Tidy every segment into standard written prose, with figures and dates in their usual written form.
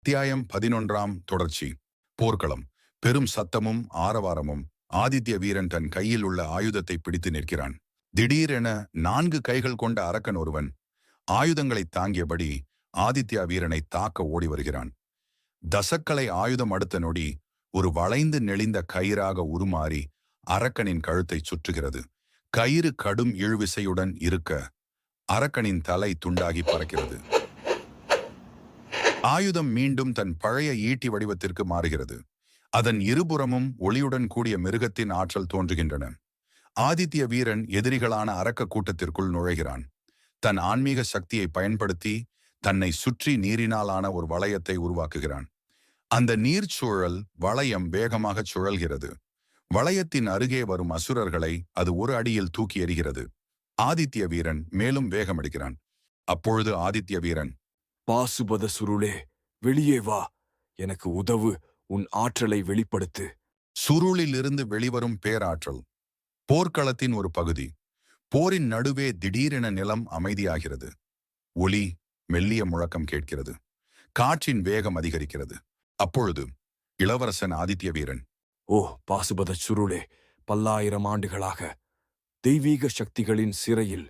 அத்தியாயம் 11 தொடர்ச்சி. போர்க்களம். பெரும் சத்தமும் ஆரவாரமும். ஆதித்ய வீரன் தன் கையில் உள்ள ஆயுதத்தை பிடித்து நிற்கிறான். திடீரென 4 கைகள் கொண்ட அரக்கன் ஒருவன் ஆயுதங்களை தாங்கியபடி ஆதித்யா வீரனை தாக்க ஓடி வருகிறான். தசக்கலை ஆயுதம் அடுத்த நொடி ஒரு வளைந்து நெளிந்த கயிறாக உருமாறி அரக்கனின் கழுத்தை சுற்றுகிறது. கயிறு கடும் இழுவிசையுடன் இருக்க அரக்கனின் தலை துண்டாகி பறக்கிறது. ஆயுதம் மீண்டும் தன் பழைய ஈட்டி வடிவத்திற்கு மாறுகிறது. அதன் இருபுறமும் ஒளியுடன் கூடிய மிருகத்தின் ஆற்றல் தோன்றுகின்றன. ஆதித்ய வீரன் எதிரிகளான அரக்க கூட்டத்திற்குள் நுழைகிறான். தன் ஆன்மீக சக்தியை பயன்படுத்தி தன்னை சுற்றி நீரினாலான ஒரு வளையத்தை உருவாக்குகிறான். அந்த நீர்ச்சூழல் வளையம் வேகமாக சுழல்கிறது. வளையத்தின் அருகே வரும் அசுரர்களை அது ஒரு அடியில் தூக்கி எறிகிறது. ஆதித்ய வீரன் மேலும் வேகமெடுக்கிறான். அப்பொழுது ஆதித்ய வீரன், பாசுபத சுருளே, வெளியே வா, எனக்கு உதவு, உன் ஆற்றலை வெளிப்படுத்து. சுருளிலிருந்து வெளிவரும் பேராற்றல். போர்க்களத்தின் ஒரு பகுதி. போரின் நடுவே திடீரென நிலம் அமைதியாகிறது. ஒளி, மெல்லிய முழக்கம் கேட்கிறது. காற்றின் வேகம் அதிகரிக்கிறது. அப்பொழுது இளவரசன் ஆதித்ய வீரன், ஓ பாசுபத சுருளே, பல்லாயிரம் ஆண்டுகளாக தெய்வீக சக்திகளின் சிறையில்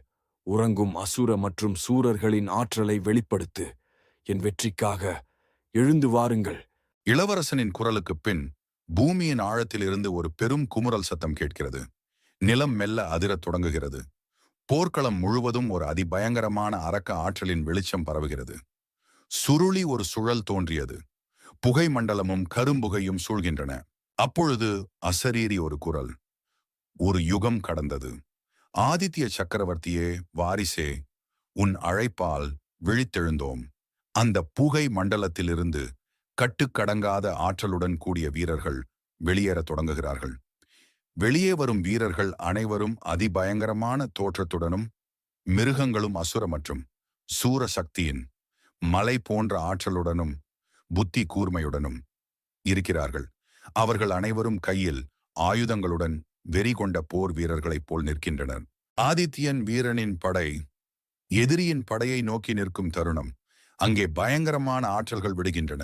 உறங்கும் அசுர மற்றும் சூரர்களின் ஆற்றலை வெளிப்படுத்து. என் வெற்றிக்காக எழுந்து வாருங்கள். இளவரசனின் குரலுக்குப் பின் பூமியின் ஆழத்திலிருந்து ஒரு பெரும் குமுறல் சத்தம் கேட்கிறது. நிலம் மெல்ல அதிரத் தொடங்குகிறது. போர்க்களம் முழுவதும் ஒரு அதிபயங்கரமான அரக்க ஆற்றலின் வெளிச்சம் பரவுகிறது. சுருளி ஒரு சுழல் தோன்றியது. புகை மண்டலமும் கரும்புகையும் சூழ்கின்றன. அப்பொழுது அசரீரி ஒரு குரல், ஒரு யுகம் கடந்தது. ஆதித்ய சக்கரவர்த்தியே, வாரிசே, உன் அழைப்பால் விழித்தெழுந்தோம். அந்த புகை மண்டலத்திலிருந்து கட்டுக்கடங்காத ஆற்றலுடன் கூடிய வீரர்கள் வெளியேறத் தொடங்குகிறார்கள். வெளியே வரும் வீரர்கள் அனைவரும் அதிபயங்கரமான தோற்றத்துடனும் மிருகங்களும் அசுர மற்றும் சூர சக்தியின் மலை போன்ற ஆற்றலுடனும் புத்தி கூர்மையுடனும் இருக்கிறார்கள். அவர்கள் அனைவரும் கையில் ஆயுதங்களுடன் வெறி கொண்ட போர் வீரர்களைப் போல் நிற்கின்றனர். ஆதித்யன் வீரனின் படை எதிரியின் படையை நோக்கி நிற்கும் தருணம் அங்கே பயங்கரமான ஆற்றல்கள் விடுகின்றன.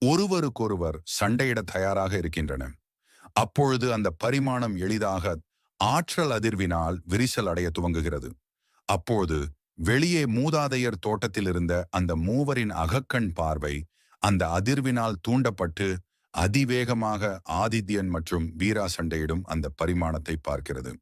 ஒருவருக்கொருவர் சண்டையிட தயாராக இருக்கின்றன. அப்பொழுது அந்த பரிமாணம் எளிதாக ஆற்றல் அதிர்வினால் விரிசல் அடைய துவங்குகிறது. அப்போது வெளியே மூதாதையர் தோட்டத்தில் இருந்த அந்த மூவரின் அகக்கண் பார்வை அந்த அதிர்வினால் தூண்டப்பட்டு அதிவேகமாக ஆதித்யன் மற்றும் வீரா சண்டையிடும் அந்த பரிமாணத்தை பார்க்கிறது.